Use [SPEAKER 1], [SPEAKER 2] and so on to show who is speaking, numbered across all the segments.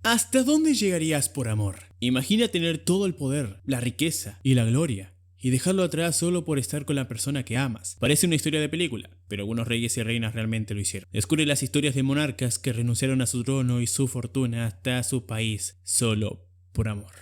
[SPEAKER 1] ¿Hasta dónde llegarías por amor? Imagina tener todo el poder, la riqueza y la gloria, y dejarlo atrás solo por estar con la persona que amas. Parece una historia de película, pero algunos reyes y reinas realmente lo hicieron. Descubre las historias de monarcas que renunciaron a su trono y su fortuna hasta a su país solo por amor.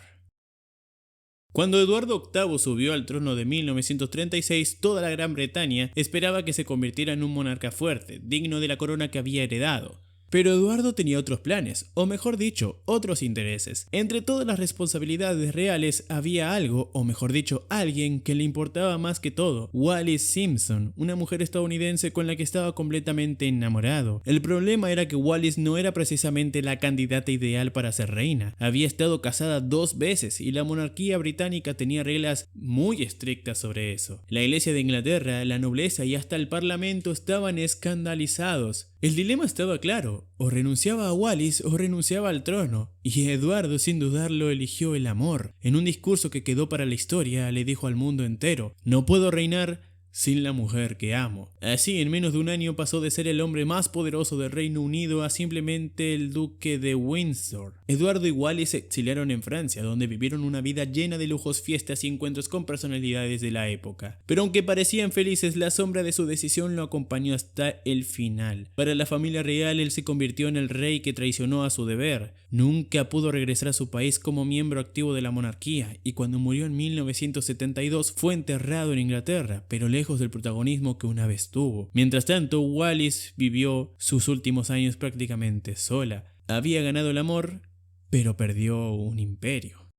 [SPEAKER 1] Cuando Eduardo VIII subió al trono de 1936, toda la Gran Bretaña esperaba que se convirtiera en un monarca fuerte, digno de la corona que había heredado. Pero Eduardo tenía otros planes, o mejor dicho, otros intereses. Entre todas las responsabilidades reales había algo, o mejor dicho, alguien que le importaba más que todo: Wallis Simpson, una mujer estadounidense con la que estaba completamente enamorado. El problema era que Wallis no era precisamente la candidata ideal para ser reina. Había estado casada 2 veces y la monarquía británica tenía reglas muy estrictas sobre eso. La Iglesia de Inglaterra, la nobleza y hasta el Parlamento estaban escandalizados. El dilema estaba claro: o renunciaba a Wallis o renunciaba al trono, y Eduardo sin dudarlo eligió el amor. En un discurso que quedó para la historia le dijo al mundo entero: no puedo reinar sin la mujer que amo. Así, en menos de un año pasó de ser el hombre más poderoso del Reino Unido a simplemente el duque de Windsor. Eduardo y Wallis se exiliaron en Francia, donde vivieron una vida llena de lujos, fiestas y encuentros con personalidades de la época. Pero aunque parecían felices, la sombra de su decisión lo acompañó hasta el final. Para la familia real, él se convirtió en el rey que traicionó a su deber. Nunca pudo regresar a su país como miembro activo de la monarquía, y cuando murió en 1972 fue enterrado en Inglaterra, pero lejos del protagonismo que una vez tuvo. Mientras tanto, Wallis vivió sus últimos años prácticamente sola. Había ganado el amor, pero perdió un imperio.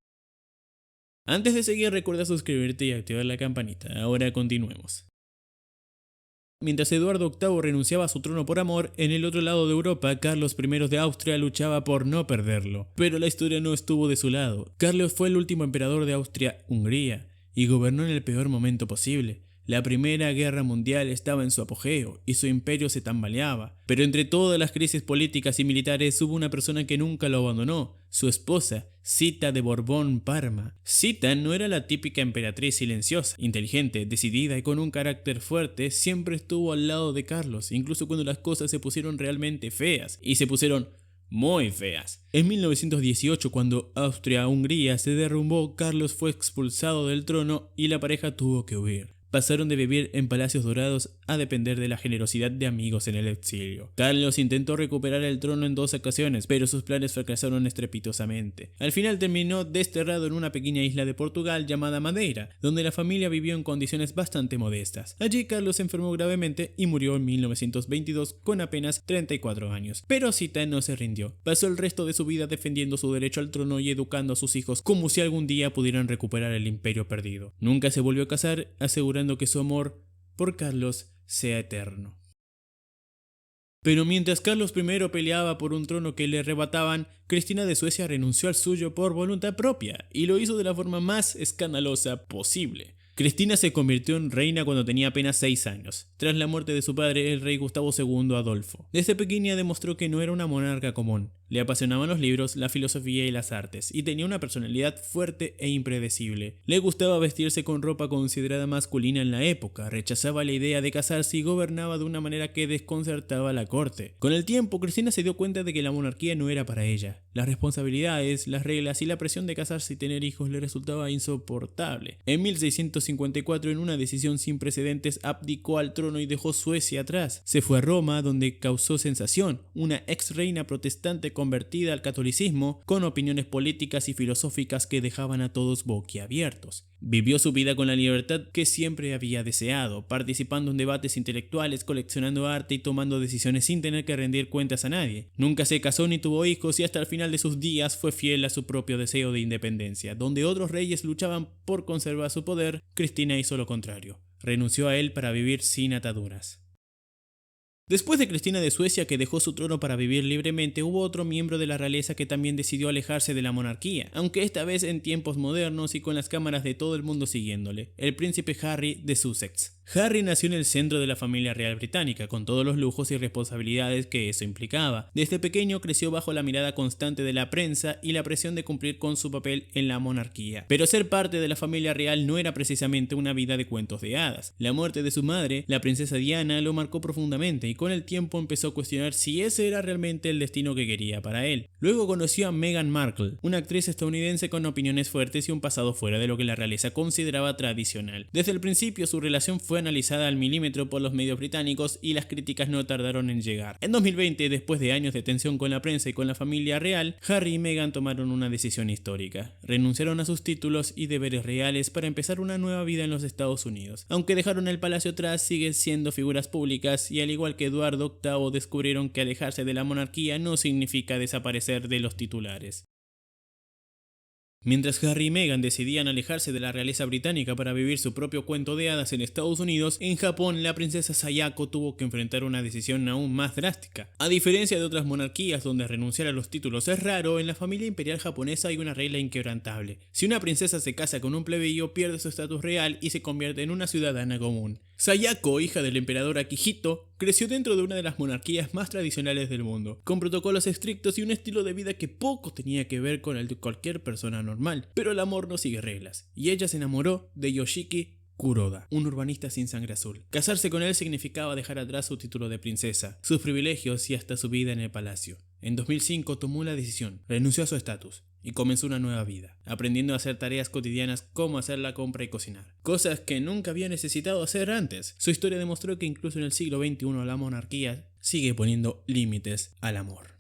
[SPEAKER 1] Antes de seguir, recuerda suscribirte y activar la campanita. Ahora continuemos. Mientras Eduardo VIII renunciaba a su trono por amor, en el otro lado de Europa, Carlos I de Austria luchaba por no perderlo. Pero la historia no estuvo de su lado. Carlos fue el último emperador de Austria-Hungría y gobernó en el peor momento posible. La Primera Guerra Mundial estaba en su apogeo y su imperio se tambaleaba. Pero entre todas las crisis políticas y militares hubo una persona que nunca lo abandonó: su esposa, Zita de Borbón-Parma. Zita no era la típica emperatriz silenciosa, inteligente, decidida y con un carácter fuerte. Siempre estuvo al lado de Carlos, incluso cuando las cosas se pusieron realmente feas, y se pusieron muy feas. En 1918, cuando Austria-Hungría se derrumbó, Carlos fue expulsado del trono y la pareja tuvo que huir. Pasaron de vivir en palacios dorados a depender de la generosidad de amigos en el exilio. Carlos intentó recuperar el trono en 2 ocasiones, pero sus planes fracasaron estrepitosamente. Al final terminó desterrado en una pequeña isla de Portugal llamada Madeira, donde la familia vivió en condiciones bastante modestas. Allí Carlos se enfermó gravemente y murió en 1922 con apenas 34 años. Pero Zita no se rindió. Pasó el resto de su vida defendiendo su derecho al trono y educando a sus hijos como si algún día pudieran recuperar el imperio perdido. Nunca se volvió a casar, asegurando que su amor por Carlos sea eterno. Pero mientras Carlos I peleaba por un trono que le arrebataban, Cristina de Suecia renunció al suyo por voluntad propia, y lo hizo de la forma más escandalosa posible. Cristina se convirtió en reina cuando tenía apenas 6 años, tras la muerte de su padre, el rey Gustavo II Adolfo. Desde pequeña demostró que no era una monarca común. Le apasionaban los libros, la filosofía y las artes, y tenía una personalidad fuerte e impredecible. Le gustaba vestirse con ropa considerada masculina en la época, rechazaba la idea de casarse y gobernaba de una manera que desconcertaba a la corte. Con el tiempo, Cristina se dio cuenta de que la monarquía no era para ella. Las responsabilidades, las reglas y la presión de casarse y tener hijos le resultaba insoportable. En 1654, en una decisión sin precedentes, abdicó al trono y dejó Suecia atrás. Se fue a Roma, donde causó sensación: una ex reina protestante convertida al catolicismo, con opiniones políticas y filosóficas que dejaban a todos boquiabiertos. Vivió su vida con la libertad que siempre había deseado, participando en debates intelectuales, coleccionando arte y tomando decisiones sin tener que rendir cuentas a nadie. Nunca se casó ni tuvo hijos, y hasta el final de sus días fue fiel a su propio deseo de independencia. Donde otros reyes luchaban por conservar su poder, Cristina hizo lo contrario: renunció a él para vivir sin ataduras. Después de Cristina de Suecia, que dejó su trono para vivir libremente, hubo otro miembro de la realeza que también decidió alejarse de la monarquía, aunque esta vez en tiempos modernos y con las cámaras de todo el mundo siguiéndole: el príncipe Harry de Sussex. Harry nació en el centro de la familia real británica, con todos los lujos y responsabilidades que eso implicaba. Desde pequeño creció bajo la mirada constante de la prensa y la presión de cumplir con su papel en la monarquía. Pero ser parte de la familia real no era precisamente una vida de cuentos de hadas. La muerte de su madre, la princesa Diana, lo marcó profundamente, y con el tiempo empezó a cuestionar si ese era realmente el destino que quería para él. Luego conoció a Meghan Markle, una actriz estadounidense con opiniones fuertes y un pasado fuera de lo que la realeza consideraba tradicional. Desde el principio su relación fue analizada al milímetro por los medios británicos y las críticas no tardaron en llegar. En 2020, después de años de tensión con la prensa y con la familia real, Harry y Meghan tomaron una decisión histórica. Renunciaron a sus títulos y deberes reales para empezar una nueva vida en los Estados Unidos. Aunque dejaron el palacio atrás, siguen siendo figuras públicas y al igual que Eduardo VIII descubrieron que alejarse de la monarquía no significa desaparecer de los titulares. Mientras Harry y Meghan decidían alejarse de la realeza británica para vivir su propio cuento de hadas en Estados Unidos, en Japón la princesa Sayako tuvo que enfrentar una decisión aún más drástica. A diferencia de otras monarquías donde renunciar a los títulos es raro, en la familia imperial japonesa hay una regla inquebrantable. Si una princesa se casa con un plebeyo, pierde su estatus real y se convierte en una ciudadana común. Sayako, hija del emperador Akihito, creció dentro de una de las monarquías más tradicionales del mundo, con protocolos estrictos y un estilo de vida que poco tenía que ver con el de cualquier persona normal. Pero el amor no sigue reglas, y ella se enamoró de Yoshiki Kuroda, un urbanista sin sangre azul. Casarse con él significaba dejar atrás su título de princesa, sus privilegios y hasta su vida en el palacio. En 2005 tomó la decisión, renunció a su estatus y comenzó una nueva vida, aprendiendo a hacer tareas cotidianas como hacer la compra y cocinar, cosas que nunca había necesitado hacer antes. Su historia demostró que incluso en el siglo XXI la monarquía sigue poniendo límites al amor.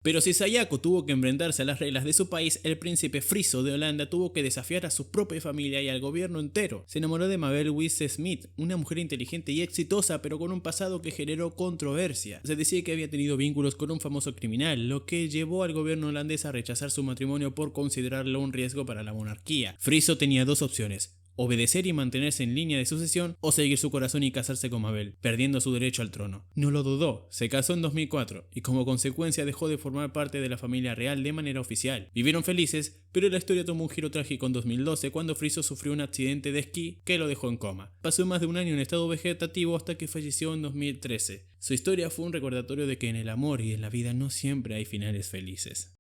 [SPEAKER 1] Pero si Sayako tuvo que enfrentarse a las reglas de su país, el príncipe Friso de Holanda tuvo que desafiar a su propia familia y al gobierno entero. Se enamoró de Mabel Wisse-Smith, una mujer inteligente y exitosa, pero con un pasado que generó controversia. Se decía que había tenido vínculos con un famoso criminal, lo que llevó al gobierno holandés a rechazar su matrimonio por considerarlo un riesgo para la monarquía. Friso tenía dos opciones: obedecer y mantenerse en línea de sucesión o seguir su corazón y casarse con Mabel, perdiendo su derecho al trono. No lo dudó, se casó en 2004 y como consecuencia dejó de formar parte de la familia real de manera oficial. Vivieron felices, pero la historia tomó un giro trágico en 2012 cuando Friso sufrió un accidente de esquí que lo dejó en coma. Pasó más de un año en estado vegetativo hasta que falleció en 2013. Su historia fue un recordatorio de que en el amor y en la vida no siempre hay finales felices.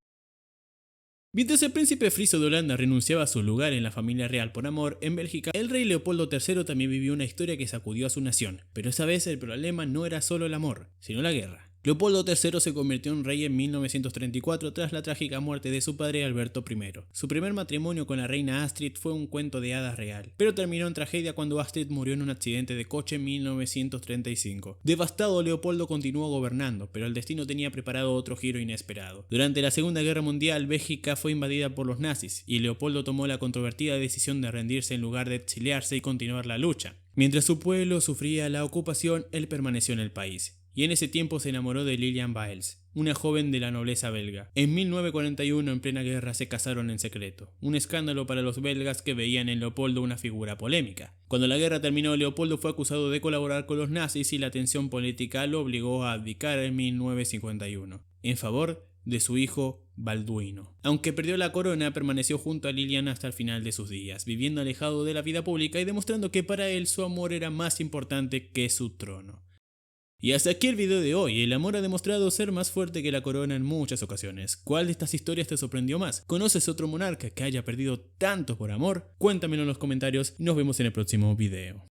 [SPEAKER 1] Mientras el príncipe Friso de Holanda renunciaba a su lugar en la familia real por amor, en Bélgica el rey Leopoldo III también vivió una historia que sacudió a su nación, pero esa vez el problema no era solo el amor, sino la guerra. Leopoldo III se convirtió en rey en 1934 tras la trágica muerte de su padre Alberto I. Su primer matrimonio con la reina Astrid fue un cuento de hadas real, pero terminó en tragedia cuando Astrid murió en un accidente de coche en 1935. Devastado, Leopoldo continuó gobernando, pero el destino tenía preparado otro giro inesperado. Durante la Segunda Guerra Mundial, Bélgica fue invadida por los nazis, y Leopoldo tomó la controvertida decisión de rendirse en lugar de exiliarse y continuar la lucha. Mientras su pueblo sufría la ocupación, él permaneció en el país. Y en ese tiempo se enamoró de Lilian Biles, una joven de la nobleza belga. En 1941, en plena guerra, se casaron en secreto, un escándalo para los belgas que veían en Leopoldo una figura polémica. Cuando la guerra terminó, Leopoldo fue acusado de colaborar con los nazis y la tensión política lo obligó a abdicar en 1951, en favor de su hijo Balduino. Aunque perdió la corona, permaneció junto a Lilian hasta el final de sus días, viviendo alejado de la vida pública y demostrando que para él su amor era más importante que su trono. Y hasta aquí el video de hoy. El amor ha demostrado ser más fuerte que la corona en muchas ocasiones. ¿Cuál de estas historias te sorprendió más? ¿Conoces otro monarca que haya perdido tanto por amor? Cuéntamelo en los comentarios y nos vemos en el próximo video.